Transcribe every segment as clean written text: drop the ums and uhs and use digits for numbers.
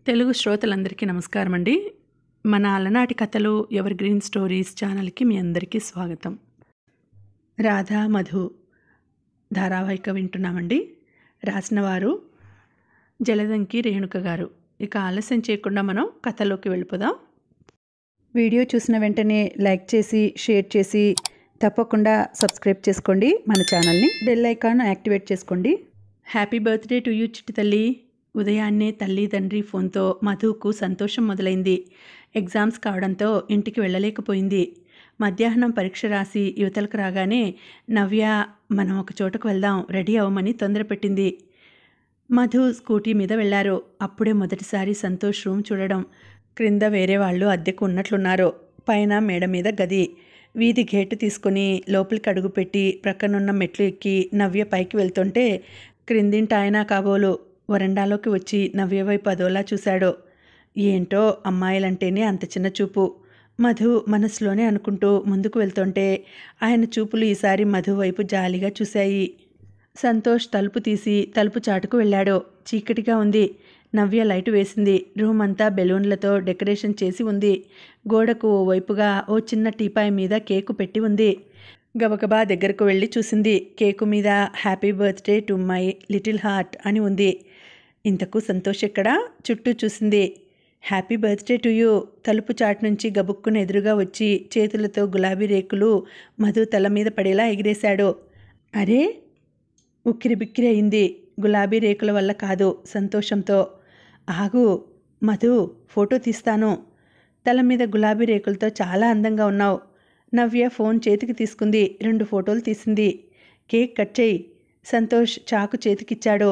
తెలుగు శ్రోతలందరికీ నమస్కారం అండి. మన అలనాటి కథలు ఎవర్ గ్రీన్ స్టోరీస్ ఛానల్కి మీ అందరికీ స్వాగతం. రాధా మధు ధారావాహిక వింటున్నామండి. రాసిన వారు జలదంకి రేణుక గారు. ఇక ఆలస్యం చేయకుండా మనం కథలోకి వెళ్ళిపోదాం. వీడియో చూసిన వెంటనే లైక్ చేసి షేర్ చేసి తప్పకుండా సబ్స్క్రైబ్ చేసుకోండి. మన ఛానల్ని బెల్ ఐకాన్ యాక్టివేట్ చేసుకోండి. హ్యాపీ బర్త్డే టు యూ చిట్టి తల్లి. ఉదయాన్నే తల్లి తండ్రి ఫోన్తో మధుకు సంతోషం మొదలైంది. ఎగ్జామ్స్ కావడంతో ఇంటికి వెళ్ళలేకపోయింది. మధ్యాహ్నం పరీక్ష రాసి యువతలకు రాగానే నవ్య మనం ఒక చోటకు వెళ్దాం, రెడీ అవ్వమని తొందరపెట్టింది. మధు స్కూటీ మీద వెళ్లారు. అప్పుడే మొదటిసారి సంతోష్ రూమ్ చూడడం. క్రింద వేరే వాళ్ళు అద్దెకు ఉన్నట్లున్నారు. పైన మేడ మీద గది. వీధి గేటు తీసుకుని లోపలికి అడుగుపెట్టి ప్రక్కనున్న మెట్లు ఎక్కి నవ్య పైకి వెళ్తుంటే క్రిందింటి ఆయన కాబోలు వరండాలోకి వచ్చి నవ్య వైపు అదోలా చూశాడు. ఏంటో అమ్మాయిలంటేనే అంత చిన్న చూపు. మధు మనసులోనే అనుకుంటూ ముందుకు వెళ్తుంటే ఆయన చూపులు ఈసారి మధు వైపు జాలిగా చూశాయి. సంతోష్ తలుపు తీసి తలుపు చాటుకు వెళ్ళాడు. చీకటిగా ఉంది. నవ్య లైటు వేసింది. రూమ్ అంతా బెలూన్లతో డెకరేషన్ చేసి ఉంది. గోడకు ఓ వైపుగా ఓ చిన్న టీపాయ్ మీద కేకు పెట్టి ఉంది. గబగబా దగ్గరకు వెళ్ళి చూసింది. కేకు మీద happy birthday to my little heart అని ఉంది. ఇంతకు సంతోష్ ఎక్కడా? చుట్టూ చూసింది. Happy birthday to you. తలుపు చాటు నుంచి గబుక్కున ఎదురుగా వచ్చి చేతులతో గులాబీ రేకులు మధు తల మీద పడేలా ఎగిరేశాడు. అరే, ఉక్కిరి బిక్కిరి అయింది. గులాబీ రేకుల వల్ల కాదు, సంతోషంతో. ఆగు మధు, ఫోటో తీస్తాను. తల మీద గులాబీ రేకులతో చాలా అందంగా ఉన్నావు. నవ్య ఫోన్ చేతికి తీసుకుంది. 2 ఫోటోలు తీసింది. కేక్ కట్ చేయి. సంతోష్ చాకు చేతికిచ్చాడు.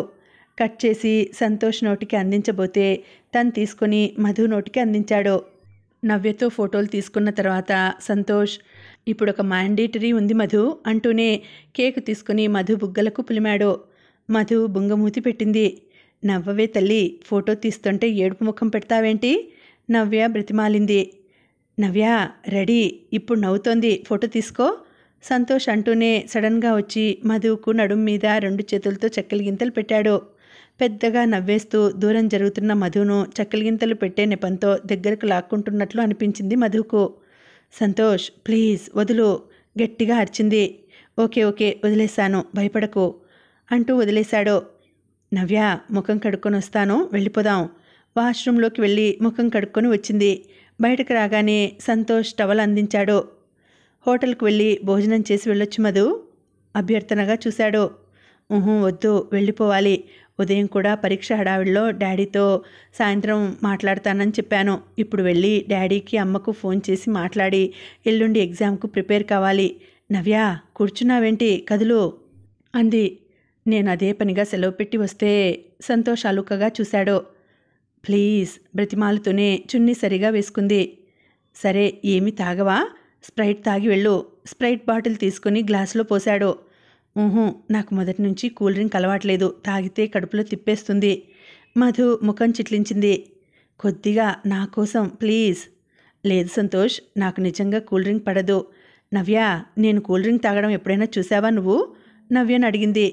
కట్ చేసి సంతోష్ నోటికి అందించబోతే తను తీసుకొని మధు నోటికి అందించాడు. నవ్యతో ఫోటోలు తీసుకున్న తర్వాత సంతోష్, ఇప్పుడు ఒక మ్యాండేటరీ ఉంది మధు అంటూనే కేకు తీసుకుని మధు బుగ్గలకు పులిమాడు. మధు బుంగమూతి పెట్టింది. నవ్వవే తల్లి, ఫోటో తీస్తుంటే ఏడుపు ముఖం పెడతావేంటి? నవ్య బ్రతిమాలింది. నవ్య రెడీ, ఇప్పుడు నవ్వుతోంది, ఫోటో తీసుకో. సంతోష్ అంటూనే సడన్గా వచ్చి మధుకు నడుం మీద 2 చేతులతో చక్కెలిగింతలు పెట్టాడు. పెద్దగా నవ్వేస్తూ దూరం జరుగుతున్న మధును చక్కెలిగింతలు పెట్టే నెపంతో దగ్గరకు లాక్కుంటున్నట్లు అనిపించింది మధుకు. సంతోష్ ప్లీజ్ వదులు, గట్టిగా అరిచింది. ఓకే ఓకే వదిలేశాను, భయపడకు అంటూ వదిలేశాడు. నవ్య ముఖం కడుక్కొని వస్తాను, వెళ్ళిపోదాం. వాష్రూంలోకి వెళ్ళి ముఖం కడుక్కొని వచ్చింది. బయటకు రాగానే సంతోష్ టవల్ అందించాడు. హోటల్కు వెళ్ళి భోజనం చేసి వెళ్ళొచ్చు మధు అభ్యర్థనగా చూశాడు. వద్దు, వెళ్ళిపోవాలి. ఉదయం కూడా పరీక్ష హడావిడిలో డాడీతో సాయంత్రం మాట్లాడతానని చెప్పాను. ఇప్పుడు వెళ్ళి డాడీకి అమ్మకు ఫోన్ చేసి మాట్లాడి ఎల్లుండి ఎగ్జామ్కు ప్రిపేర్ కావాలి. నవ్య కూర్చున్నావేంటి, కదులు అంది. నేను అదే పనిగా సెలవు పెట్టి వస్తే. సంతోష్ అలుకగా చూశాడు. ప్లీజ్ బ్రతిమాలుతూనే చున్నీ సరిగా వేసుకుంది. సరే, ఏమి తాగవా? స్ప్రైట్ తాగి వెళ్ళు. స్ప్రైట్ బాటిల్ తీసుకుని గ్లాసులో పోశాడు. నాకు మొదటి నుంచి కూల్ డ్రింక్ అలవాట్లేదు, తాగితే కడుపులో తిప్పేస్తుంది. మధు ముఖం చిట్లించింది. కొద్దిగా నా కోసం ప్లీజ్. లేదు సంతోష్, నాకు నిజంగా కూల్ డ్రింక్ పడదు. నవ్య, నేను కూల్ డ్రింక్ తాగడం ఎప్పుడైనా చూసావా నువ్వు? నవ్యను అడిగింది.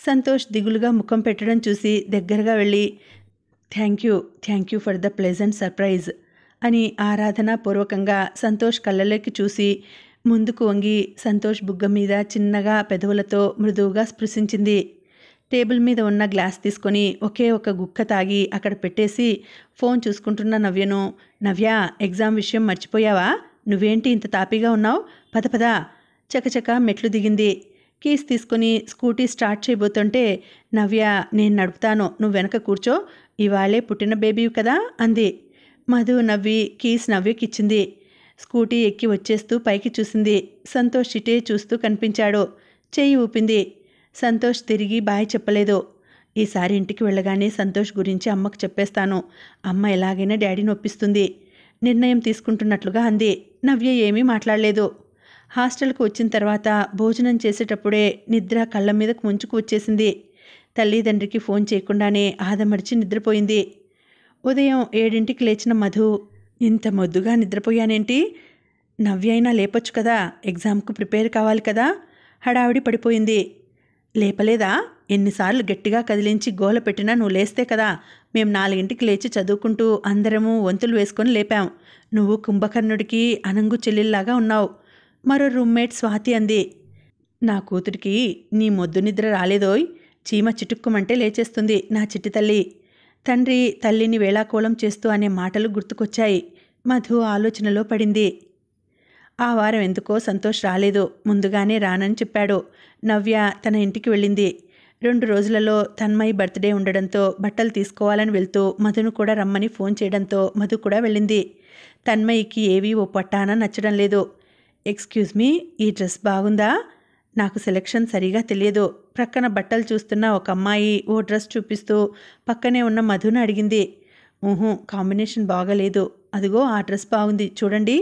సంతోష్ దిగులుగా ముఖం పెట్టడం చూసి దగ్గరగా వెళ్ళి thank you for the pleasant surprise అని ఆరాధనాపూర్వకంగా సంతోష్ కళ్ళలోకి చూసి ముందుకు వంగి సంతోష్ బుగ్గ మీద చిన్నగా పెదవులతో మృదువుగా స్పృశించింది. టేబుల్ మీద ఉన్న గ్లాస్ తీసుకొని ఒకే ఒక గుక్క తాగి అక్కడ పెట్టేసి ఫోన్ చూసుకుంటున్న నవ్యను, నవ్య ఎగ్జామ్ విషయం మర్చిపోయావా? నువ్వేంటి ఇంత తాపీగా ఉన్నావు? పద పద. చకచక మెట్లు దిగింది. కీస్ తీసుకుని స్కూటీ స్టార్ట్ చేయబోతుంటే నవ్య, నేను నడుపుతాను, నువ్వు వెనక కూర్చో, ఇవాళే పుట్టిన బేబీవి కదా అంది. మధు నవ్వి కీస్ నవ్యకిచ్చింది. స్కూటీ ఎక్కి వచ్చేస్తూ పైకి చూసింది. సంతోష్ ఇటే చూస్తూ కనిపించాడు. చెయ్యి ఊపింది. సంతోష్ తిరిగి బాయ్ చెప్పలేదు. ఈసారి ఇంటికి వెళ్ళగానే సంతోష్ గురించి అమ్మకు చెప్పేస్తాను. అమ్మ ఎలాగైనా డాడీని ఒప్పిస్తుంది నిర్ణయం తీసుకుంటున్నట్లుగా అంది. నవ్య ఏమీ మాట్లాడలేదు. హాస్టల్కు వచ్చిన తర్వాత భోజనం చేసేటప్పుడే నిద్ర కళ్ళ మీదకు ముంచుకు వచ్చేసింది. తల్లిదండ్రికి ఫోన్ చేయకుండానే ఆదమర్చి నిద్రపోయింది. ఉదయం 7ంటికి లేచిన మధు, ఇంత మొద్దుగా నిద్రపోయానేంటి? నవ్య అయినా లేపొచ్చు కదా, ఎగ్జామ్కు ప్రిపేర్ కావాలి కదా. హడావిడి పడిపోయింది. లేపలేదా? ఎన్నిసార్లు గట్టిగా కదిలించి గోల పెట్టినా నువ్వు లేస్తే కదా మేము 4ంటికి లేచి చదువుకుంటూ అందరము వంతులు వేసుకొని లేపాం. నువ్వు కుంభకర్ణుడికి అనంగు చెల్లెల్లాగా ఉన్నావు. మరో రూమ్మేట్ స్వాతి అంది. నా కూతురికి నీ మొద్దు నిద్ర రాలేదోయ్. చీమ చిటుక్కుమంటే లేచేస్తుంది నా చిట్టి తల్లి. తండ్రి తల్లిని వేళాకోళం చేస్తూ అనే మాటలు గుర్తుకొచ్చాయి. మధు ఆలోచనలో పడింది. ఆ వారం ఎందుకో సంతోష్ రాలేదు. ముందుగానే రానని చెప్పాడు. నవ్య తన ఇంటికి వెళ్ళింది. 2 రోజులలో తన్మయ్ బర్త్డే ఉండడంతో బట్టలు తీసుకోవాలని వెళ్తూ మధును కూడా రమ్మని ఫోన్ చేయడంతో మధు కూడా వెళ్ళింది. తన్మయ్యకి ఏవీ ఓ పట్టాన నచ్చడం లేదు. ఎక్స్క్యూజ్ మీ, ఈ డ్రెస్ బాగుందా? నాకు సెలెక్షన్ సరిగా తెలియదు. ప్రక్కన బట్టలు చూస్తున్న ఒక అమ్మాయి ఓ డ్రెస్ చూపిస్తూ పక్కనే ఉన్న మధును అడిగింది. కాంబినేషన్ బాగలేదు. అదిగో ఆ డ్రెస్ బాగుంది చూడండి.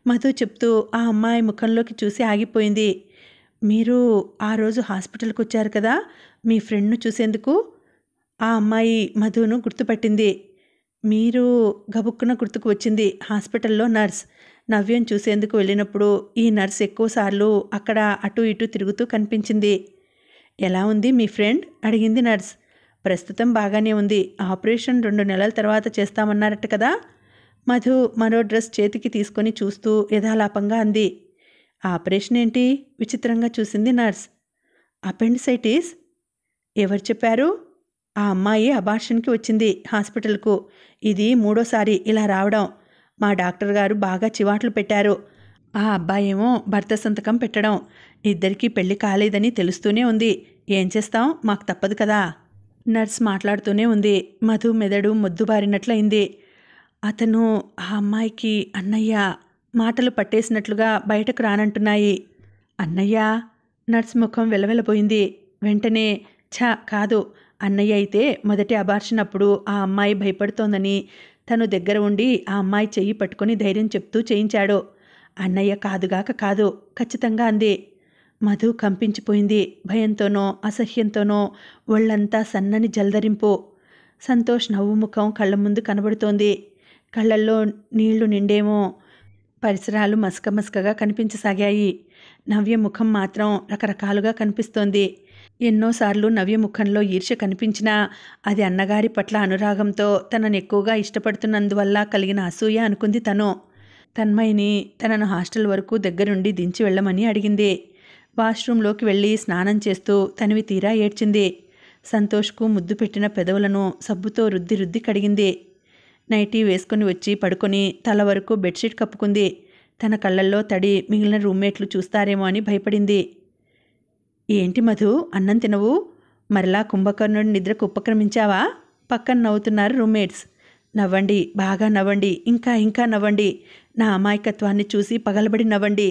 మధు చెప్తూ ఆ అమ్మాయి ముఖంలోకి చూసి ఆగిపోయింది. మీరు ఆ రోజు హాస్పిటల్కి వచ్చారు కదా మీ ఫ్రెండ్ను చూసేందుకు? ఆ అమ్మాయి మధును గుర్తుపట్టింది. మీరు గబుక్కున గుర్తుకు వచ్చింది. హాస్పిటల్లో నర్స్. నవ్యం చూసేందుకు వెళ్ళినప్పుడు ఈ నర్స్ ఎక్కువసార్లు అక్కడ అటు ఇటు తిరుగుతూ కనిపించింది. ఎలా ఉంది మీ ఫ్రెండ్? అడిగింది నర్స్. ప్రస్తుతం బాగానే ఉంది. ఆపరేషన్ 2 నెలల తర్వాత చేస్తామన్నారట కదా? మధు మరో డ్రెస్ చేతికి తీసుకొని చూస్తూ యథాలాపంగా అంది. ఆపరేషన్ ఏంటి? విచిత్రంగా చూసింది నర్స్. అపెండిసైటిస్. ఎవరు చెప్పారు? ఆ అమ్మాయి అబార్షన్కి వచ్చింది హాస్పిటల్కు. ఇది 3వసారి ఇలా రావడం. మా డాక్టర్ గారు బాగా చివాట్లు పెట్టారు. ఆ అబ్బాయేమో భర్త సంతకం పెట్టడం. ఇద్దరికీ పెళ్లి కాలేదని తెలుస్తూనే ఉంది. ఏం చేస్తాం, మాకు తప్పదు కదా. నర్స్ మాట్లాడుతూనే ఉంది. మధు మెదడు మొద్దుబారినట్లయింది. అతను ఆ అమ్మాయికి అన్నయ్య. మాటలు పట్టేసినట్లుగా బయటకు రానంటున్నాయి. అన్నయ్య? నర్స్ ముఖం వెలవెలబోయింది. వెంటనే కాదు. అన్నయ్య అయితే మొదటి అబార్షన్ అప్పుడు ఆ అమ్మాయి భయపడుతోందని తను దగ్గర ఉండి ఆ అమ్మాయి చెయ్యి పట్టుకొని ధైర్యం చెప్తూ చేయించాడు. అన్నయ్య కాదుగాక కాదు, ఖచ్చితంగా అంది. మధు కంపించిపోయింది. భయంతోనో అసహ్యంతోనో ఒళ్ళంతా సన్నని జల్దరింపు. సంతోష్ నవ్వు ముఖం కళ్ళ ముందు కనబడుతోంది. కళ్ళల్లో నీళ్లు నిండేమో. పరిసరాలు మసకమసకగా కనిపించసాగాయి. నవ్య ముఖం మాత్రం రకరకాలుగా కనిపిస్తోంది. ఎన్నోసార్లు నవ్య ముఖంలో ఈర్ష్య కనిపించినా అది అన్నగారి పట్ల అనురాగంతో తనను ఎక్కువగా ఇష్టపడుతున్నందువల్ల కలిగిన అసూయ అనుకుంది తను. తన్మయ్యని తనను హాస్టల్ వరకు దగ్గరుండి దించి వెళ్ళమని అడిగింది. వాష్రూంలోకి వెళ్ళి స్నానం చేస్తూ తనివి తీరా ఏడ్చింది. సంతోష్కు ముద్దు పెట్టిన పెదవులను సబ్బుతో రుద్ది రుద్ది కడిగింది. నైటీ వేసుకుని వచ్చి పడుకొని తల వరకు బెడ్షీట్ కప్పుకుంది. తన కళ్ళల్లో తడి మిగిలిన రూమ్మేట్లు చూస్తారేమో అని భయపడింది. ఏంటి మధు, అన్నం తినవు? మరలా కుంభకర్ణుడి నిద్రకు ఉపక్రమించావా? పక్కన నవ్వుతున్నారు రూమ్మేట్స్. నవ్వండి, బాగా నవ్వండి, ఇంకా ఇంకా నవ్వండి. నా అమాయకత్వాన్ని చూసి పగలబడి నవ్వండి.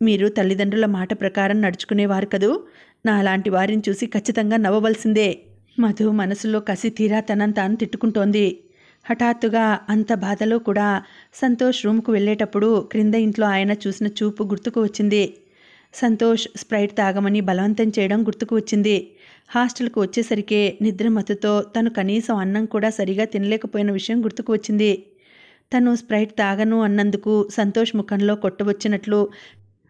మీరు తల్లిదండ్రుల మాట ప్రకారం నడుచుకునేవారు కదూ. నా అలాంటి వారిని చూసి ఖచ్చితంగా నవ్వవలసిందే. మధు మనసులో కసి తీరా తనను తాను తిట్టుకుంటోంది. హఠాత్తుగా అంత బాధలో కూడా సంతోష్ రూమ్కు వెళ్ళేటప్పుడు క్రింద ఇంట్లో ఆయన చూసిన చూపు గుర్తుకు వచ్చింది. సంతోష్ స్ప్రైట్ తాగమని బలవంతం చేయడం గుర్తుకు వచ్చింది. హాస్టల్కు వచ్చేసరికే నిద్రమత్తుతో తను కనీసం అన్నం కూడా సరిగా తినలేకపోయిన విషయం గుర్తుకు వచ్చింది. తను స్ప్రైట్ తాగను అన్నందుకు సంతోష్ ముఖంలో కొట్టవచ్చినట్లు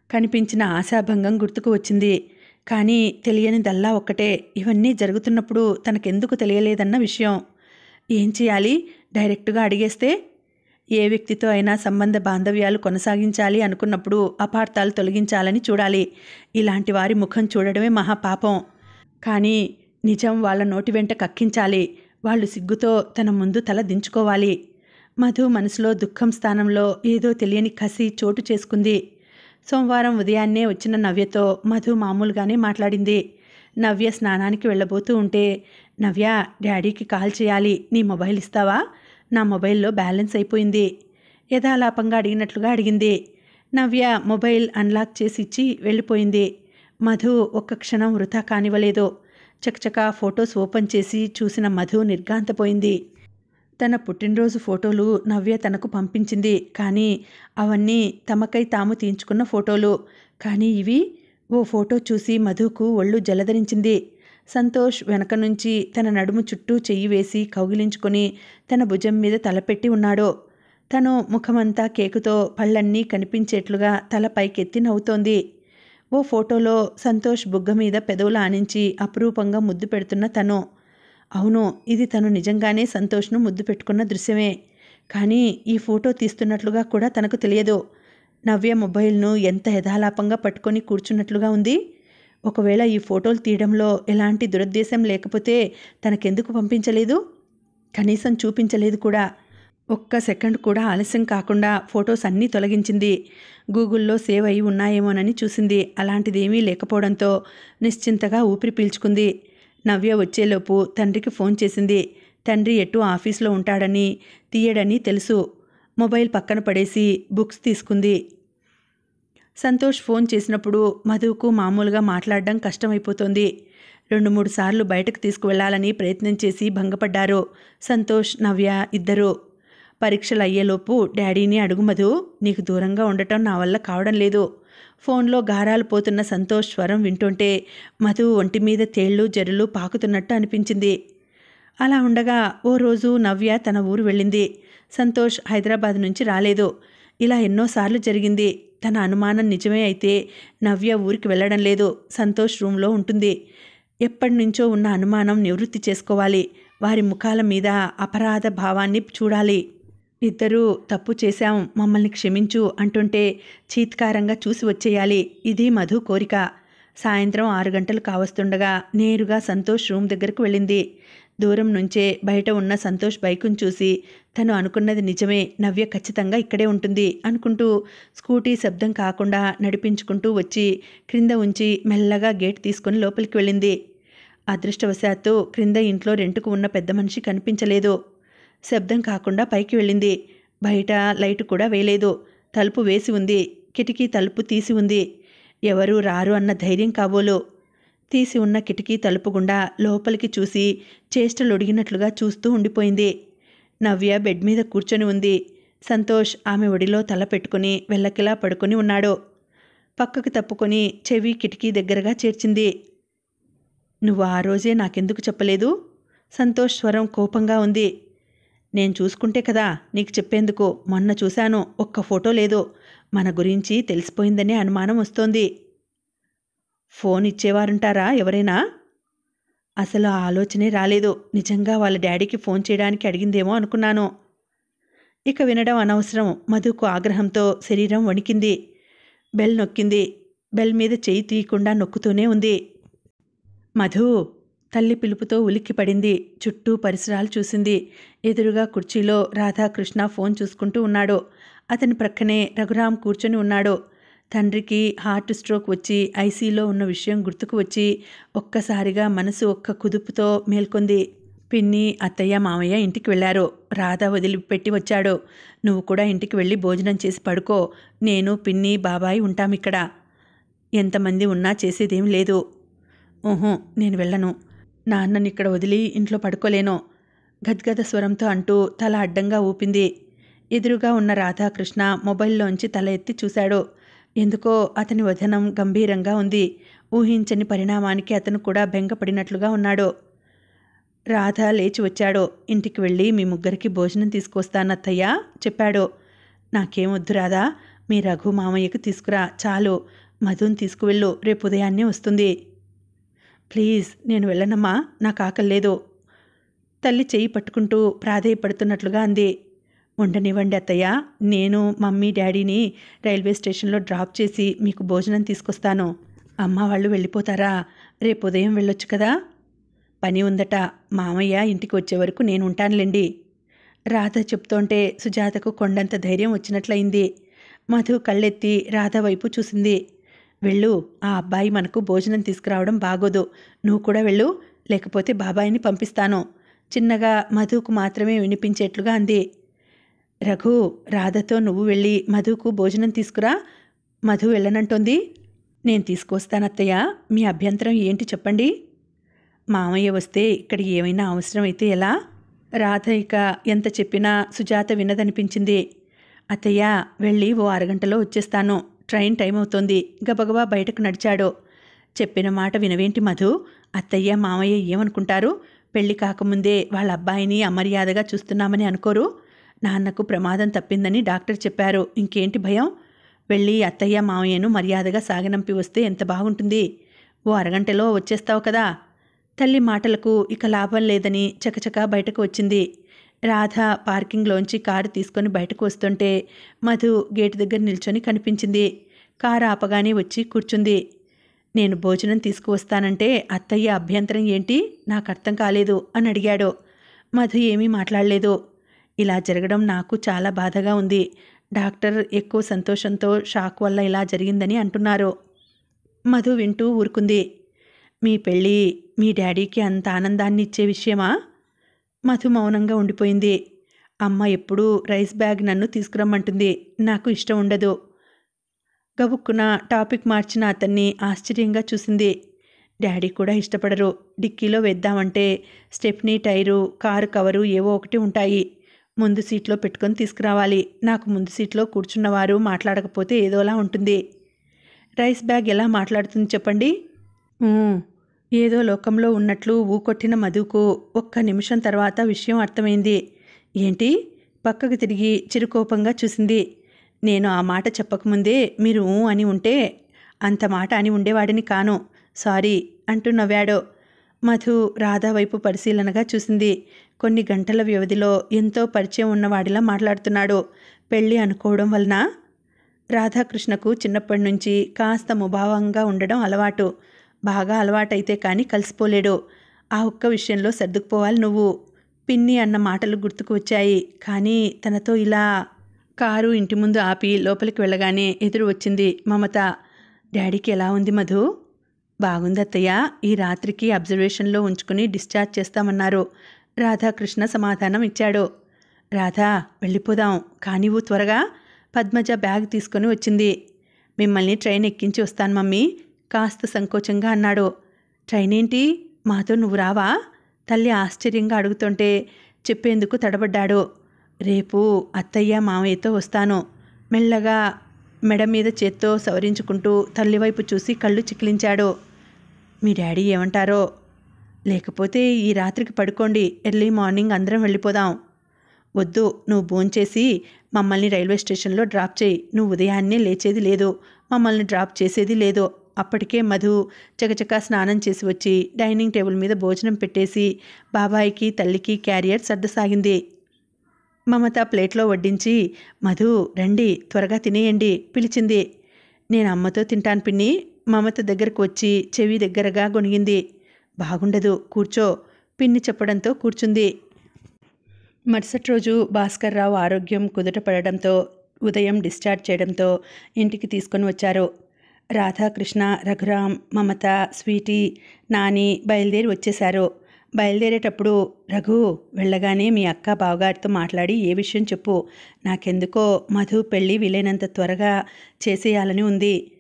కనిపించిన ఆశాభంగం గుర్తుకు వచ్చింది. కానీ తెలియనిదల్లా ఒక్కటే, ఇవన్నీ జరుగుతున్నప్పుడు తనకెందుకు తెలియలేదన్న విషయం. ఏం చేయాలి? డైరెక్టుగా అడిగేస్తే? ఏ వ్యక్తితో అయినా సంబంధ బాంధవ్యాలు కొనసాగించాలి అనుకున్నప్పుడు అపార్థాలు తొలగించాలని చూడాలి. ఇలాంటి వారి ముఖం చూడడమే మహాపాపం. కానీ నిజం వాళ్ళ నోటి వెంట కక్కించాలి. వాళ్ళు సిగ్గుతో తన ముందు తల దించుకోవాలి. మధు మనసులో దుఃఖం స్థానంలో ఏదో తెలియని కసి చోటు చేసుకుంది. సోమవారం ఉదయాన్నే వచ్చిన నవ్యతో మధు మామూలుగానే మాట్లాడింది. నవ్య స్నానానికి వెళ్ళబోతూ ఉంటే, నవ్య, డాడీకి కాల్ చేయాలి, నీ మొబైల్ ఇస్తావా? నా మొబైల్లో బ్యాలెన్స్ అయిపోయింది. యథాలాపంగా అడిగినట్లుగా అడిగింది. నవ్య మొబైల్ అన్లాక్ చేసి ఇచ్చి వెళ్ళిపోయింది. మధు ఒక్క క్షణం వృథా కానివ్వలేదు. చకచకా ఫొటోస్ ఓపెన్ చేసి చూసిన మధు నిర్ఘాంతపోయింది. తన పుట్టినరోజు ఫోటోలు నవ్య తనకు పంపించింది. కానీ అవన్నీ తమకై తాము తీయించుకున్న ఫోటోలు. కానీ ఇవి? ఓ ఫోటో చూసి మధుకు ఒళ్ళు జలధరించింది. సంతోష్ వెనక నుంచి తన నడుము చుట్టూ చెయ్యి వేసి కౌగిలించుకొని తన భుజం మీద తలపెట్టి ఉన్నాడు. తను ముఖమంతా కేకుతో పళ్ళన్నీ కనిపించేట్లుగా తల పైకెత్తి నవ్వుతోంది. ఓ ఫోటోలో సంతోష్ బుగ్గ మీద పెదవులు ఆనించి అపురూపంగా ముద్దు పెడుతున్న తను. అవును, ఇది తను నిజంగానే సంతోష్ను ముద్దు పెట్టుకున్న దృశ్యమే. కానీ ఈ ఫోటో తీస్తున్నట్లుగా కూడా తనకు తెలియదు. నవ్య మొబైల్ను ఎంత యథాలాపంగా పట్టుకొని కూర్చున్నట్లుగా ఉంది. ఒకవేళ ఈ ఫోటోలు తీయడంలో ఎలాంటి దురుద్దేశం లేకపోతే తనకెందుకు పంపించలేదు? కనీసం చూపించలేదు కూడా. ఒక్క సెకండ్ కూడా ఆలస్యం కాకుండా ఫొటోస్ అన్నీ తొలగించింది. గూగుల్లో సేవ్ అయి ఉన్నాయేమోనని చూసింది. అలాంటిదేమీ లేకపోవడంతో నిశ్చింతగా ఊపిరి పీల్చుకుంది. నవ్య వచ్చేలోపు తండ్రికి ఫోన్ చేసింది. తండ్రి ఎటు ఆఫీస్లో ఉంటాడని, తీయడని తెలుసు. మొబైల్ పక్కన పడేసి బుక్స్ తీసుకుంది. సంతోష్ ఫోన్ చేసినప్పుడు మధుకు మామూలుగా మాట్లాడడం కష్టమైపోతోంది. 2-3 సార్లు బయటకు తీసుకువెళ్లాలని ప్రయత్నం చేసి భంగపడ్డారు సంతోష్, నవ్య ఇద్దరూ. పరీక్షలు అయ్యేలోపు డాడీని అడుగు మధు, నీకు దూరంగా ఉండటం నా వల్ల కావడం లేదు. ఫోన్లో గారాలు పోతున్న సంతోష్ స్వరం వింటుంటే మధు ఒంటి మీద తేళ్లు జరులు పాకుతున్నట్టు అనిపించింది. అలా ఉండగా ఓ రోజు నవ్య తన ఊరు వెళ్ళింది. సంతోష్ హైదరాబాద్ నుంచి రాలేదు. ఇలా ఎన్నోసార్లు జరిగింది. తన అనుమానం నిజమే అయితే నవ్య ఊరికి వెళ్ళడం లేదు. సంతోష్ రూమ్లో ఉంటుంది. ఎప్పటినుంచో ఉన్న అనుమానం నివృత్తి చేసుకోవాలి. వారి ముఖాల మీద అపరాధ భావాన్ని చూడాలి. ఇద్దరూ తప్పు చేశాం, మమ్మల్ని క్షమించు అంటుంటే చీత్కారంగా చూసి వచ్చేయాలి. ఇది మధు కోరిక. సాయంత్రం 6 గంటలు కావస్తుండగా నేరుగా సంతోష్ రూమ్ దగ్గరకు వెళ్ళింది. దూరం నుంచే బయట ఉన్న సంతోష్ బైకును చూసి తను అనుకున్నది నిజమే, నవ్య ఖచ్చితంగా ఇక్కడే ఉంటుంది అనుకుంటూ స్కూటీ శబ్దం కాకుండా నడిపించుకుంటూ వచ్చి క్రింద ఉంచి మెల్లగా గేట్ తీసుకుని లోపలికి వెళ్ళింది. అదృష్టవశాత్తు క్రింద ఇంట్లో రెంటుకు ఉన్న పెద్ద మనిషి కనిపించలేదు. శబ్దం కాకుండా పైకి వెళ్ళింది. బయట లైటు కూడా వేయలేదు. తలుపు వేసి ఉంది. కిటికీ తలుపు తీసి ఉంది. ఎవరూ రారు అన్న ధైర్యం కాబోలు. తీసి ఉన్న కిటికీ తలుపు గుండా లోపలికి చూసి చేష్టలొడిగినట్లుగా చూస్తూ ఉండిపోయింది. నవ్య బెడ్ మీద కూర్చొని ఉంది. సంతోష్ ఆమె ఒడిలో తల పెట్టుకుని వెల్లకిలా పడుకొని ఉన్నాడు. పక్కకు తప్పుకొని చెవి కిటికీ దగ్గరగా చేర్చింది. నువ్వు ఆ రోజే నాకెందుకు చెప్పలేదు? సంతోష్ స్వరం కోపంగా ఉంది. నేను చూసుకుంటే కదా నీకు చెప్పేందుకు. మొన్న చూశాను, ఒక్క ఫోటో లేదు. మన గురించి తెలిసిపోయిందనే అనుమానం వస్తోంది. ఫోన్ ఇచ్చేవారుంటారా ఎవరైనా? అసలు ఆ ఆలోచనే రాలేదు. నిజంగా వాళ్ళ డాడీకి ఫోన్ చేయడానికి అడిగిందేమో అనుకున్నాను. ఇక వినడం అనవసరం. మధుకు ఆగ్రహంతో శరీరం వణికింది. బెల్ నొక్కింది. బెల్ మీద చెయ్యి తీయకుండా నొక్కుతూనే ఉంది. మధు! తల్లి పిలుపుతో ఉలిక్కిపడింది. చుట్టూ పరిసరాలు చూసింది. ఎదురుగా కుర్చీలో రాధాకృష్ణ ఫోన్ చూసుకుంటూ ఉన్నాడు. అతని ప్రక్కనే రఘురాం కూర్చొని ఉన్నాడు. తండ్రికి హార్ట్ స్ట్రోక్ వచ్చి ఐసీలో ఉన్న విషయం గుర్తుకు వచ్చి ఒక్కసారిగా మనసు ఒక్క కుదుపుతో మేల్కొంది. పిన్ని, అత్తయ్య, మామయ్య ఇంటికి వెళ్ళారు. రాధ వదిలిపెట్టి వచ్చాడు. నువ్వు కూడా ఇంటికి వెళ్ళి భోజనం చేసి పడుకో. నేను, పిన్ని, బాబాయ్ ఉంటామిక్కడ. ఎంతమంది ఉన్నా చేసేదేం లేదు. ఊహు, నేను వెళ్ళను. నాన్ననిక్కడ వదిలి ఇంట్లో పడుకోలేను, గద్గద స్వరంతో అంటూ తల అడ్డంగా ఊపింది. ఎదురుగా ఉన్న రాధాకృష్ణ మొబైల్లోంచి తల ఎత్తి చూశాడు. ఎందుకో అతని వదనం గంభీరంగా ఉంది. ఊహించని పరిణామానికి అతను కూడా బెంగపడినట్లుగా ఉన్నాడు. రాధ లేచి వచ్చాడు. ఇంటికి వెళ్ళి మీ ముగ్గురికి భోజనం తీసుకొస్తానత్తయ్యా చెప్పాడు. నాకేమొద్దు రాధా, మీ రఘు మామయ్యకు తీసుకురా చాలు. మధుని తీసుకువెళ్ళు, రేపు ఉదయాన్నే వస్తుంది. ప్లీజ్, నేను వెళ్ళనమ్మా, నాకు ఆకలేదు. తల్లి చెయ్యి పట్టుకుంటూ ప్రాధేయపడుతున్నట్లుగా అంది. ఉండనివ్వండి అత్తయ్య, నేను మమ్మీ డాడీని రైల్వే స్టేషన్లో డ్రాప్ చేసి మీకు భోజనం తీసుకొస్తాను. అమ్మ వాళ్ళు వెళ్ళిపోతారా? రేపు ఉదయం వెళ్ళొచ్చు కదా. పని ఉందట. మామయ్య ఇంటికి వచ్చే వరకు నేను ఉంటానులేండి. రాధ చెప్తోంటే సుజాతకు కొండంత ధైర్యం వచ్చినట్లయింది. మధు కళ్ళెత్తి రాధ వైపు చూసింది. వెళ్ళు, ఆ అబ్బాయి మనకు భోజనం తీసుకురావడం బాగోదు. నువ్వు కూడా వెళ్ళు, లేకపోతే బాబాయిని పంపిస్తాను. చిన్నగా మధుకు మాత్రమే వినిపించేట్లుగా అంది. రఘు, రాధతో నువ్వు వెళ్ళి మధుకు భోజనం తీసుకురా. మధు వెళ్ళనంటోంది. నేను తీసుకొస్తానత్తయ్య, మీ అభ్యంతరం ఏంటి చెప్పండి. మామయ్య వస్తే ఇక్కడ ఏమైనా అవసరమైతే ఎలా? రాధ ఇక ఎంత చెప్పినా సుజాత వినదనిపించింది. అత్తయ్య, వెళ్ళి ఓ అరగంటలో వచ్చేస్తాను. ట్రైన్ టైం అవుతోంది. గబగబా బయటకు నడిచాడు. చెప్పిన మాట వినవేంటి మధు? అత్తయ్య మామయ్య ఏమనుకుంటారు? పెళ్లి కాకముందే వాళ్ళ అబ్బాయిని అమర్యాదగా చూస్తున్నామని అనుకోరు? నాన్నకు ప్రమాదం తప్పిందని డాక్టర్ చెప్పారు. ఇంకేంటి భయం? వెళ్ళి అత్తయ్య మావయ్యను మర్యాదగా సాగనంపి వస్తే ఎంత బాగుంటుంది. ఓ అరగంటలో వచ్చేస్తావు కదా. తల్లి మాటలకు ఇక లాభం లేదని చకచకా బయటకు వచ్చింది. రాధ పార్కింగ్లోంచి కారు తీసుకొని బయటకు వస్తుంటే మధు గేటు దగ్గర నిల్చొని కనిపించింది. కారు ఆపగానే వచ్చి కూర్చుంది. నేను భోజనం తీసుకువస్తానంటే అత్తయ్య అభ్యంతరం ఏంటి, నాకు అర్థం కాలేదు అని అడిగాడు. మధు ఏమీ మాట్లాడలేదు. ఇలా జరగడం నాకు చాలా బాధగా ఉంది. డాక్టర్ ఎక్కువ సంతోషంతో షాక్ వల్ల ఇలా జరిగిందని అంటున్నారు. మధు వింటూ ఊరుకుంది. మీ పెళ్ళి మీ డాడీకి అంత ఆనందాన్ని ఇచ్చే విషయమా? మధు మౌనంగా ఉండిపోయింది. అమ్మ ఎప్పుడూ రైస్ బ్యాగ్ నన్ను తీసుకురమ్మంటుంది. నాకు ఇష్టం ఉండదు. గబుక్కున టాపిక్ మార్చిన అతన్ని ఆశ్చర్యంగా చూసింది. డాడీ కూడా ఇష్టపడరు. డిక్కీలో వేద్దామంటే స్టెప్నీ టైరు, కారు కవరు ఏవో ఒకటి ఉంటాయి. ముందు సీట్లో పెట్టుకొని తీసుకురావాలి. నాకు ముందు సీట్లో కూర్చున్నవారు మాట్లాడకపోతే ఏదోలా ఉంటుంది. రైస్ బ్యాగ్ ఎలా మాట్లాడుతుంది చెప్పండి? ఏదో లోకంలో ఉన్నట్లు ఊకొట్టిన మధుకు ఒక్క నిమిషం తర్వాత విషయం అర్థమైంది. ఏంటి? పక్కకు తిరిగి చిరుకోపంగా చూసింది. నేను ఆ మాట చెప్పకముందే మీరు అని ఉంటే అంత మాట అని ఉండేవాడిని కాను. సారీ అంటూ నవ్వాడు. మధు రాధా వైపు పరిశీలనగా చూసింది. కొన్ని గంటల వ్యవధిలో ఎంతో పరిచయం ఉన్నవాడిలా మాట్లాడుతున్నాడు. పెళ్ళి అనుకోవడం వలన? రాధాకృష్ణకు చిన్నప్పటి నుంచి కాస్త ముభావంగా ఉండడం అలవాటు. బాగా అలవాటైతే కానీ కలిసిపోలేడు. ఆ ఒక్క విషయంలో సర్దుకుపోవాలి నువ్వు. పిన్ని అన్న మాటలు గుర్తుకు వచ్చాయి. కానీ తనతో ఇలా. కారు ఇంటి ముందు ఆపి లోపలికి వెళ్ళగానే ఎదురు వచ్చింది మమత. డాడీకి ఎలా ఉంది మధు? బాగుంది అత్తయ్య. ఈ రాత్రికి అబ్జర్వేషన్లో ఉంచుకుని డిశ్చార్జ్ చేస్తామన్నారు. రాధాకృష్ణ సమాధానం ఇచ్చాడు. రాధా వెళ్ళిపోదాం కానివ్వు త్వరగా. పద్మజ బ్యాగ్ తీసుకొని వచ్చింది. మిమ్మల్ని ట్రైన్ ఎక్కించి వస్తాను మమ్మీ కాస్త సంకోచంగా అన్నాడు. ట్రైన్ ఏంటి? మాతో నువ్వు రావా? తల్లి ఆశ్చర్యంగా అడుగుతుంటే చెప్పేందుకు తడబడ్డాడు. రేపు అత్తయ్య మామయ్యతో వస్తాను. మెల్లగా మెడ మీద చేత్తో సవరించుకుంటూ తల్లివైపు చూసి కళ్ళు చికిలించాడు. మీ డాడీ ఏమంటారో? లేకపోతే ఈ రాత్రికి పడుకోండి, ఎర్లీ మార్నింగ్ అందరం వెళ్ళిపోదాం. వద్దు, నువ్వు భోంచేసి మమ్మల్ని రైల్వే స్టేషన్లో డ్రాప్ చేయి. నువ్వు ఉదయాన్నే లేచేది లేదు, మమ్మల్ని డ్రాప్ చేసేది లేదు. అప్పటికే మధు చకచకా స్నానం చేసి వచ్చి డైనింగ్ టేబుల్ మీద భోజనం పెట్టేసి బాబాయికి తల్లికి క్యారియర్ సర్దసాగింది. మమత ప్లేట్లో వడ్డించి మధు రండి త్వరగా తినేయండి పిలిచింది. నేను అమ్మతో తింటాను పిన్ని. మమత దగ్గరకు వచ్చి చెవి దగ్గరగా గొనిగింది. బాగుండదు, కూర్చో పిన్ని చెప్పడంతో కూర్చుంది. మరుసటి రోజు భాస్కర్రావు ఆరోగ్యం కుదుటపడడంతో ఉదయం డిశ్చార్జ్ చేయడంతో ఇంటికి తీసుకొని వచ్చారు. రాధాకృష్ణ, రఘురాం, మమత, స్వీటీ, నాని బయలుదేరి వచ్చేశారు. బయలుదేరేటప్పుడు రఘు వెళ్ళగానే మీ అక్క బావగారితో మాట్లాడి ఏ విషయం చెప్పు. నాకెందుకో మధు పెళ్ళి వీలైనంత త్వరగా చేసేయాలని ఉంది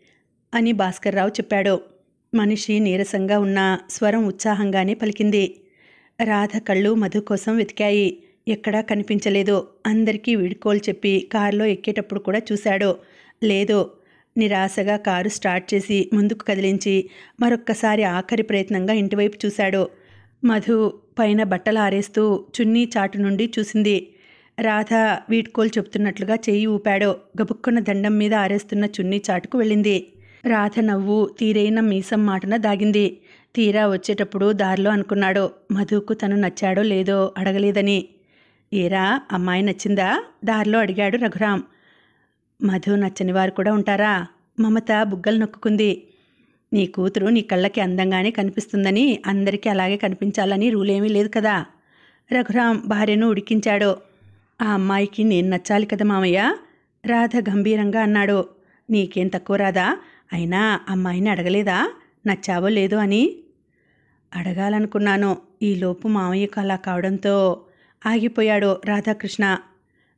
అని భాస్కర్రావు చెప్పాడు. మనిషి నీరసంగా ఉన్న స్వరం ఉత్సాహంగానే పలికింది. రాధ కళ్ళు మధు కోసం వెతికాయి. ఎక్కడా కనిపించలేదు. అందరికీ వీడ్కోలు చెప్పి కారులో ఎక్కేటప్పుడు కూడా చూశాడు. లేదు. నిరాశగా కారు స్టార్ట్ చేసి ముందుకు కదిలించి మరొక్కసారి ఆఖరి ప్రయత్నంగా ఇంటివైపు చూశాడు. మధు పైన బట్టలు ఆరేస్తూ చున్నీ చాటు నుండి చూసింది. రాధ వీడ్కోలు చెప్తున్నట్లుగా చెయ్యి ఊపాడు. గబుక్కున్న దండం మీద ఆరేస్తున్న చున్నీ చాటుకు వెళ్ళింది. రాధ నవ్వు తీరైన మీసం మాటన దాగింది. తీరా వచ్చేటప్పుడు దారిలో అనుకున్నాడు మధుకు తను నచ్చాడో లేదో అడగలేదని. ఏరా అమ్మాయి నచ్చిందా? దారిలో అడిగాడు రఘురాం. మధు నచ్చని వారు కూడా ఉంటారా? మమత బుగ్గలు నొక్కుంది. నీ కూతురు నీ కళ్ళకి అందంగానే కనిపిస్తుందని, అందరికీ అలాగే కనిపించాలని రూలేమీ లేదు కదా. రఘురాం భార్యను ఉడికించాడు. ఆ అమ్మాయికి నేను నచ్చాలి కదా మామయ్య? రాధ గంభీరంగా అన్నాడు. నీకేం తక్కువ రాదా? అయినా అమ్మాయిని అడగలేదా నచ్చావో లేదో అని? అడగాలనుకున్నాను. ఈలోపు మామయ్యకు అలా కావడంతో ఆగిపోయాడు రాధాకృష్ణ.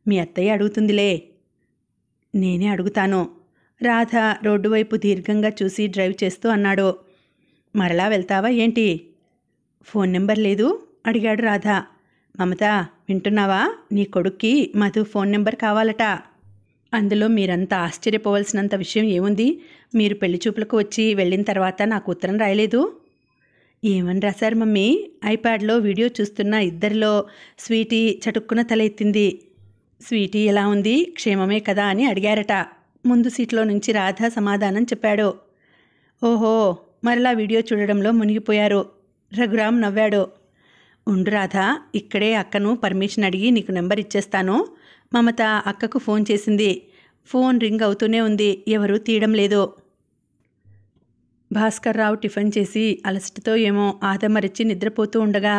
మీ అత్తయ్య అడుగుతుందిలే. నేనే అడుగుతాను. రాధ రోడ్డు వైపు దీర్ఘంగా చూసి డ్రైవ్ చేస్తూ అన్నాడు. మరలా వెళ్తావా ఏంటి? ఫోన్ నెంబర్ లేదు అడిగాడు రాధ. మమత వింటున్నావా? నీ కొడుక్కి మధు ఫోన్ నెంబర్ కావాలట. అందులో మీరంతా ఆశ్చర్యపోవలసినంత విషయం ఏముంది? మీరు పెళ్లి చూపులకు వచ్చి వెళ్ళిన తర్వాత నాకు ఉత్తరం రాయలేదు. ఏమని రాశారు మమ్మీ? ఐప్యాడ్లో వీడియో చూస్తున్న ఇద్దరిలో స్వీటీ చటుక్కున తల ఎత్తింది. స్వీటీ ఎలా ఉంది, క్షేమమే కదా అని అడిగారట. ముందు సీట్లో నుంచి రాధ సమాధానం చెప్పాడు. ఓహో, మరలా వీడియో చూడడంలో మునిగిపోయారు. రఘురాం నవ్వాడు. ఉండు రాధ, ఇక్కడే అక్కను పర్మిషన్ అడిగి నీకు నెంబర్ ఇచ్చేస్తాను. మమత అక్కకు ఫోన్ చేసింది. ఫోన్ రింగ్ అవుతూనే ఉంది, ఎవరూ తీయడం లేదు. భాస్కర్రావు టిఫిన్ చేసి అలసటతో ఏమో ఆదమరిచి నిద్రపోతూ ఉండగా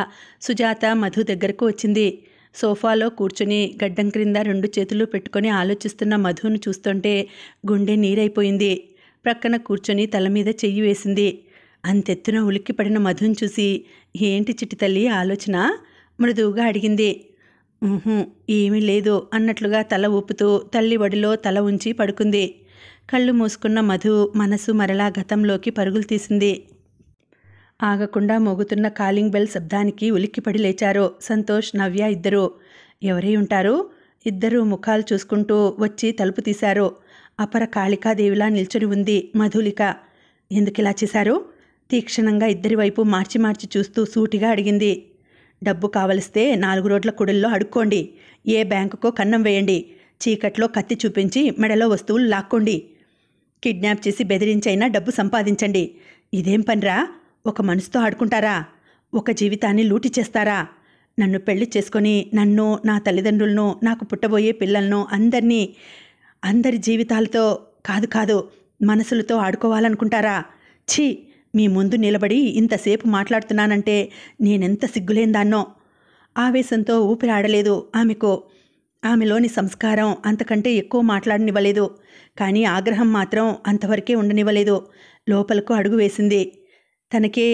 సుజాత మధు దగ్గరకు వచ్చింది. సోఫాలో కూర్చుని గడ్డం క్రింద 2 చేతులు పెట్టుకొని ఆలోచిస్తున్న మధును చూస్తుంటే గుండె నీరైపోయింది. ప్రక్కన కూర్చొని తల మీద చెయ్యి వేసింది. అంతెత్తున ఉలిక్కిపడిన మధును చూసి, ఏంటి చిట్టి తల్లి ఆలోచన? మృదువుగా అడిగింది. ఏమీ లేదు అన్నట్లుగా తల ఊపుతూ తల్లి ఒడిలో తల ఉంచి పడుకుంది. కళ్ళు మూసుకున్న మధు మనసు మరలా గతంలోకి పరుగులు తీసింది. ఆగకుండా మోగుతున్న కాలింగ్ బెల్ శబ్దానికి ఉలిక్కిపడి లేచారు సంతోష్, నవ్య ఇద్దరు. ఎవరై ఉంటారు? ఇద్దరూ ముఖాలు చూసుకుంటూ వచ్చి తలుపు తీశారు. అపర కాళికాదేవిలా నిల్చొని ఉంది మధులిక. ఎందుకిలా చేశారు? తీక్షణంగా ఇద్దరి వైపు మార్చి మార్చి చూస్తూ సూటిగా అడిగింది. డబ్బు కావలిస్తే 4 రోడ్ల కుడుల్లో అడుక్కోండి. ఏ బ్యాంకుకో కన్నం వేయండి. చీకట్లో కత్తి చూపించి మెడలో వస్తువులు లాక్కోండి. కిడ్నాప్ చేసి బెదిరించైనా డబ్బు సంపాదించండి. ఇదేం పనిరా? ఒక మనసుతో ఆడుకుంటారా? ఒక జీవితాన్ని లూటి చేస్తారా? నన్ను పెళ్లి చేసుకొని నన్ను, నా తల్లిదండ్రులను, నాకు పుట్టబోయే పిల్లలను అందరి జీవితాలతో కాదు మనసులతో ఆడుకోవాలనుకుంటారా? ఛీ, మీ ముందు నిలబడి ఇంతసేపు మాట్లాడుతున్నానంటే నేనెంత సిగ్గులేందాన్నో. ఆవేశంతో ఊపిరాడలేదు ఆమెకు. ఆమెలోని సంస్కారం అంతకంటే ఎక్కువ మాట్లాడనివ్వలేదు. కానీ ఆగ్రహం మాత్రం అంతవరకే ఉండనివ్వలేదు. లోపలకు అడుగు వేసింది. తనకే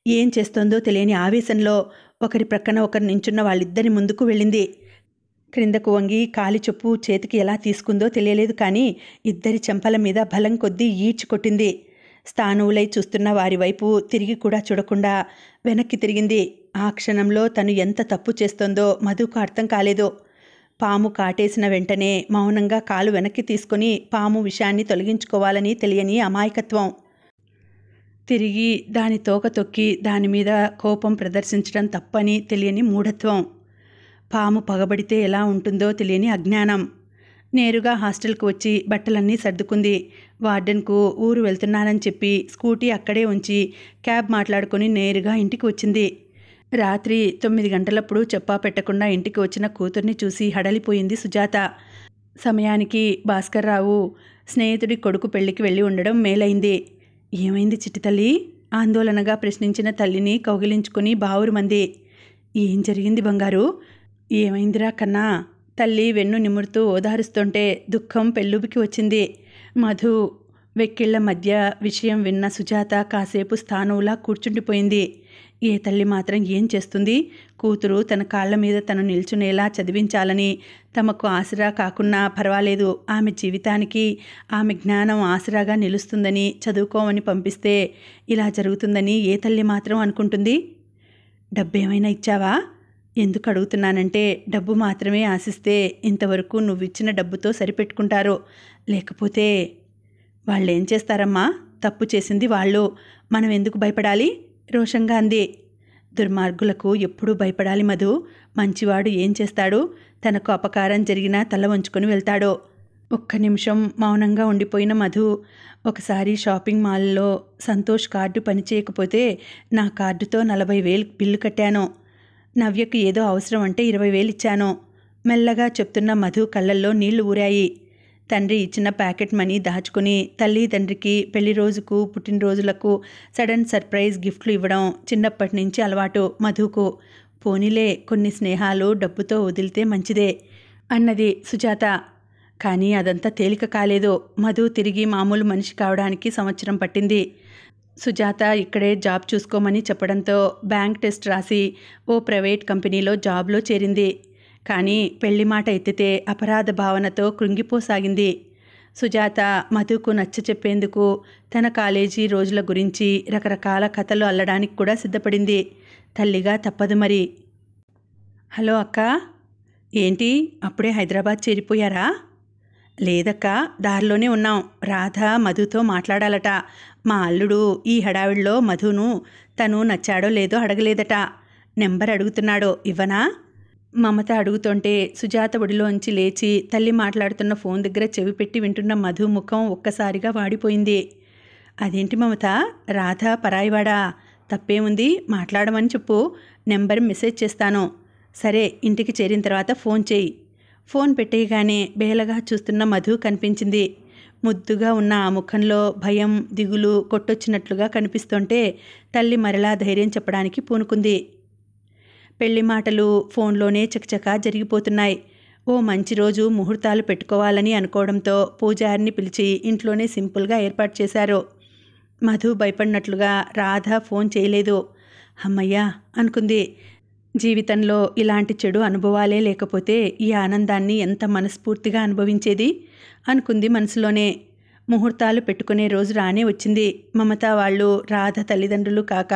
ఏం చేస్తోందో తెలియని ఆవేశంలో ఒకరి ప్రక్కన ఒకరు నించున్న వాళ్ళిద్దరి ముందుకు వెళ్ళింది. క్రిందకు వంగి కాలి చొప్పు చేతికి ఎలా తీసుకుందో తెలియలేదు. కానీ ఇద్దరి చెంపల మీద బలం కొద్దీ ఈడ్చి కొట్టింది. స్థానువులై చూస్తున్న వారి వైపు తిరిగి కూడా చూడకుండా వెనక్కి తిరిగింది. ఆ క్షణంలో తను ఎంత తప్పు చేస్తోందో మధుకు అర్థం కాలేదు. పాము కాటేసిన వెంటనే మౌనంగా కాలు వెనక్కి తీసుకొని పాము విషాన్ని తొలగించుకోవాలని తెలియని అమాయకత్వం. తిరిగి దాని తోక తొక్కి దానిమీద కోపం ప్రదర్శించడం తప్పని తెలియని మూఢత్వం. పాము పగబడితే ఎలా ఉంటుందో తెలియని అజ్ఞానం. నేరుగా హాస్టల్కు వచ్చి బట్టలన్నీ సర్దుకుంది. వార్డెన్కు ఊరు వెళ్తున్నానని చెప్పి స్కూటీ అక్కడే ఉంచి క్యాబ్ మాట్లాడుకొని నేరుగా ఇంటికి వచ్చింది. రాత్రి 9 గంటలప్పుడు చెప్పా పెట్టకుండా ఇంటికి వచ్చిన కూతుర్ని చూసి హడలిపోయింది సుజాత. సమయానికి భాస్కర్రావు స్నేహితుడి కొడుకు పెళ్లికి వెళ్ళి ఉండడం మేలైంది. ఏమైంది చిట్టి తల్లి? ఆందోళనగా ప్రశ్నించిన తల్లిని కౌగిలించుకుని బావురుమంది. ఏం జరిగింది బంగారు? ఏమైందిరా కన్నా? తల్లి వెన్ను నిమురుతూ ఓదారుస్తుంటే దుఃఖం పెళ్ళుబికి వచ్చింది. మధు వెక్కిళ్ల మధ్య విషయం విన్న సుజాత కాసేపు స్థానువులా కూర్చుండిపోయింది. ఏ తల్లి మాత్రం ఏం చేస్తుంది? కూతురు తన కాళ్ల మీద తను నిల్చునేలా చదివించాలని, తమకు ఆసరా కాకున్నా పర్వాలేదు, ఆమె జీవితానికి ఆమె జ్ఞానం ఆసరాగా నిలుస్తుందని చదువుకోమని పంపిస్తే ఇలా జరుగుతుందని ఏ తల్లి మాత్రం అనుకుంటుంది? డబ్బేమైనా ఇచ్చావా? ఎందుకు అడుగుతున్నానంటే డబ్బు మాత్రమే ఆశిస్తే ఇంతవరకు నువ్విచ్చిన డబ్బుతో సరిపెట్టుకుంటారు. లేకపోతే వాళ్ళేం చేస్తారమ్మా? తప్పు చేసింది వాళ్ళు, మనం ఎందుకు భయపడాలి? రోషంగా అంది. దుర్మార్గులకు ఎప్పుడూ భయపడాలి మధు. మంచివాడు ఏం చేస్తాడు? తనకు అపకారం జరిగినా తల వంచుకొని వెళ్తాడు. ఒక్క నిమిషం మౌనంగా ఉండిపోయిన మధు, ఒకసారి షాపింగ్ మాల్లో సంతోష్ కార్డు పనిచేయకపోతే నా కార్డుతో 40,000 బిల్లు కట్టాను. నవ్యకు ఏదో అవసరం అంటే 20,000 ఇచ్చాను. మెల్లగా చెప్తున్న మధు కళ్ళల్లో నీళ్లు ఊరాయి. తండ్రి ఇచ్చిన ప్యాకెట్ మనీ దాచుకుని తల్లి తండ్రికి పెళ్లి రోజుకు, పుట్టినరోజులకు సడన్ సర్ప్రైజ్ గిఫ్ట్లు ఇవ్వడం చిన్నప్పటి నుంచి అలవాటు మధుకు. పోనీలే, కొన్ని స్నేహాలు డబ్బుతో వదిలితే మంచిదే అన్నది సుజాత. కానీ అదంతా తేలిక కాలేదు. మధు తిరిగి మామూలు మనిషి కావడానికి సంవత్సరం పట్టింది. సుజాత ఇక్కడే జాబ్ చూసుకోమని చెప్పడంతో బ్యాంక్ టెస్ట్ రాసి ఓ ప్రైవేట్ కంపెనీలో జాబ్లో చేరింది. కానీ పెళ్లి మాట ఎత్తితే అపరాధ భావనతో కృంగిపోసాగింది. సుజాత మధుకు నచ్చ చెప్పేందుకు తన కాలేజీ రోజుల గురించి రకరకాల కథలు అల్లడానికి కూడా సిద్ధపడింది. తల్లిగా తప్పదు మరి. హలో అక్క, ఏంటి అప్పుడే హైదరాబాద్ చేరిపోయారా? లేదక్క, దారిలోనే ఉన్నాం. రాధ మధుతో మాట్లాడాలట. మా అల్లుడు ఈ హడావిడిలో మధును తను నచ్చాడో లేదో అడగలేదట. నెంబర్ అడుగుతున్నాడు, ఇవ్వనా? మమత అడుగుతుంటే సుజాత ఒడిలోంచి లేచి తల్లి మాట్లాడుతున్న ఫోన్ దగ్గర చెవి పెట్టి వింటున్న మధు ముఖం ఒక్కసారిగా వాడిపోయింది. అదేంటి మమత, రాధ పరాయివాడా? తప్పేముంది, మాట్లాడమని చెప్పు, నెంబర్ మెసేజ్ చేస్తాను. సరే, ఇంటికి చేరిన తర్వాత ఫోన్ చేయి. ఫోన్ పెట్టేయగానే బేలగా చూస్తున్న మధు కనిపించింది. ముద్దుగా ఉన్న ఆ ముఖంలో భయం, దిగులు కొట్టొచ్చినట్లుగా కనిపిస్తుంటే తల్లి మరలా ధైర్యం చెప్పడానికి పూనుకుంది. పెళ్లి మాటలు ఫోన్లోనే చకచకా జరిగిపోతున్నాయి. ఓ మంచి రోజు ముహూర్తాలు పెట్టుకోవాలని అనుకోవడంతో పూజారిని పిలిచి ఇంట్లోనే సింపుల్గా ఏర్పాటు చేశారు. మధు భయపడినట్లుగా రాధ ఫోన్ చేయలేదు. అమ్మయ్యా అనుకుంది. జీవితంలో ఇలాంటి చెడు అనుభవాలే లేకపోతే ఈ ఆనందాన్ని ఎంత మనస్ఫూర్తిగా అనుభవించేది అనుకుంది మనసులోనే. ముహూర్తాలు పెట్టుకునే రోజు రానే వచ్చింది. మమత వాళ్ళు, రాధ తల్లిదండ్రులు కాక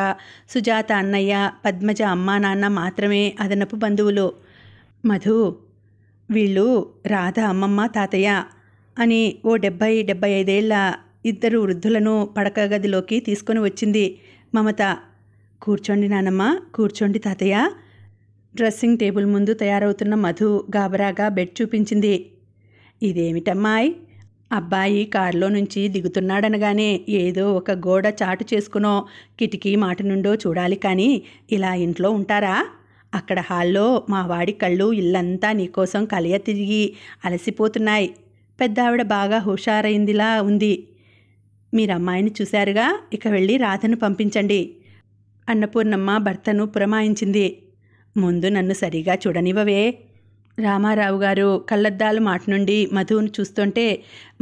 సుజాత అన్నయ్య, పద్మజ అమ్మా నాన్న మాత్రమే అదనపు బంధువులు. మధు, వీళ్ళు రాధ అమ్మమ్మ తాతయ్య అని ఓ 70-75 ఏళ్ల ఇద్దరు వృద్ధులను పడక గదిలోకి తీసుకొని వచ్చింది మమత. కూర్చోండి నానమ్మ, కూర్చోండి తాతయ్య. డ్రెస్సింగ్ టేబుల్ ముందు తయారవుతున్న మధు గాబరాగా బెడ్ చూపించింది. ఇదేమిటమ్మాయ్, అబ్బాయి కారులో నుంచి దిగుతున్నాడనగానే ఏదో ఒక గోడ చాటు చేసుకునో కిటికీ మాట నుండో చూడాలి కానీ ఇలా ఇంట్లో ఉంటారా? అక్కడ హాల్లో మా వాడి కళ్ళు ఇల్లంతా నీకోసం కలియ తిరిగి అలసిపోతున్నాయి. పెద్దావిడ బాగా హుషారైందిలా ఉంది. మీరమ్మాయిని చూశారుగా, ఇక వెళ్ళి రాధను పంపించండి. అన్నపూర్ణమ్మ భర్తను పురమాయించింది. ముందు నన్ను సరిగా చూడనివ్వవే. రామారావు గారు కళ్ళద్దాలు మాట నుండి మధువును చూస్తుంటే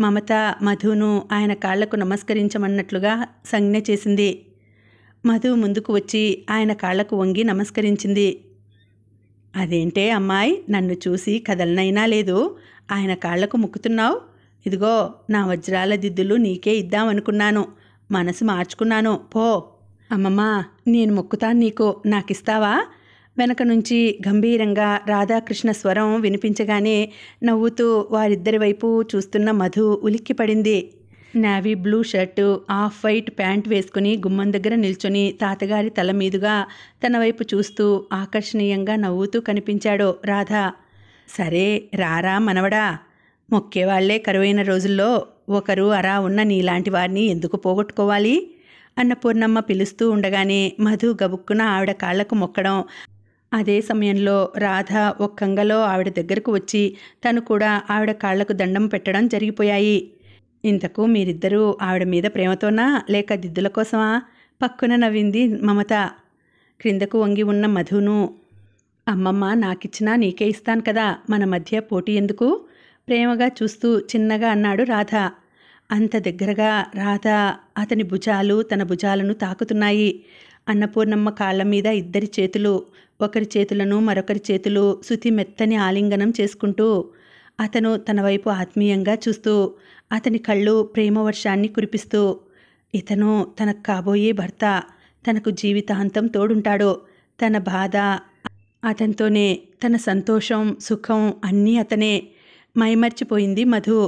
మమత మధును ఆయన కాళ్లకు నమస్కరించమన్నట్లుగా సంజ్ఞ చేసింది. మధు ముందుకు వచ్చి ఆయన కాళ్లకు వంగి నమస్కరించింది. అదేంటే అమ్మాయి, నన్ను చూసి కదలనైనా లేదు, ఆయన కాళ్లకు ముక్కుతున్నావు? ఇదిగో నా వజ్రాల దిద్దులు నీకే ఇద్దామనుకున్నాను, మనసు మార్చుకున్నాను, పో. అమ్మమ్మ, నేను మొక్కుతాను నీకు, నాకిస్తావా? వెనక నుంచి గంభీరంగా రాధాకృష్ణ స్వరం వినిపించగానే నవ్వుతూ వారిద్దరి వైపు చూస్తున్న మధు ఉలిక్కిపడింది. Navy blue shirt, off white pant వేసుకుని గుమ్మం దగ్గర నిల్చొని తాతగారి తల మీదుగా తన వైపు చూస్తూ ఆకర్షణీయంగా నవ్వుతూ కనిపించాడు రాధ. సరే రారా మనవడా, మొక్కేవాళ్లే కరువైన రోజుల్లో ఒకరు అరా ఉన్న నీలాంటి వారిని ఎందుకు పోగొట్టుకోవాలి? అన్నపూర్ణమ్మ పిలుస్తూ ఉండగానే మధు గబుక్కున ఆవిడ కాళ్లకు మొక్కడం, అదే సమయంలో రాధ ఒక్కంగలో ఆవిడ దగ్గరకు వచ్చి తను కూడా ఆవిడ కాళ్లకు దండం పెట్టడం జరిగిపోయాయి. ఇంతకు మీరిద్దరూ ఆవిడ మీద ప్రేమతోనా లేక దిద్దుల కోసమా? పక్కున నవ్వింది మమత. క్రిందకు వంగి ఉన్న మధును, అమ్మమ్మ నాకిచ్చినా నీకే ఇస్తాను కదా, మన మధ్య పోటీ ఎందుకు? ప్రేమగా చూస్తూ చిన్నగా అన్నాడు రాధ. అంత దగ్గరగా రాధ అతని భుజాలు తన భుజాలను తాకుతున్నాయి. అన్నపూర్ణమ్మ కాళ్ల మీద ఇద్దరి చేతులు, ఒకరి చేతులను మరొకరి చేతులు శృతి మెత్తని ఆలింగనం చేసుకుంటూ, అతను తన వైపు ఆత్మీయంగా చూస్తూ, అతని కళ్ళు ప్రేమ వర్షాన్ని కురిపిస్తూ, ఇతను తనకు కాబోయే భర్త, తనకు జీవితాంతం తోడుంటాడు, తన బాధ అతనితోనే, తన సంతోషం సుఖం అన్నీ అతనే. మైమర్చిపోయింది మధు.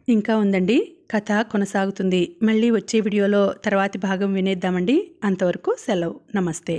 ఇంకా ఉందండి, కథ కొనసాగుతుంది. మళ్ళీ వచ్చే వీడియోలో తర్వాతి భాగం వినేద్దామండి. అంతవరకు సెలవు. నమస్తే.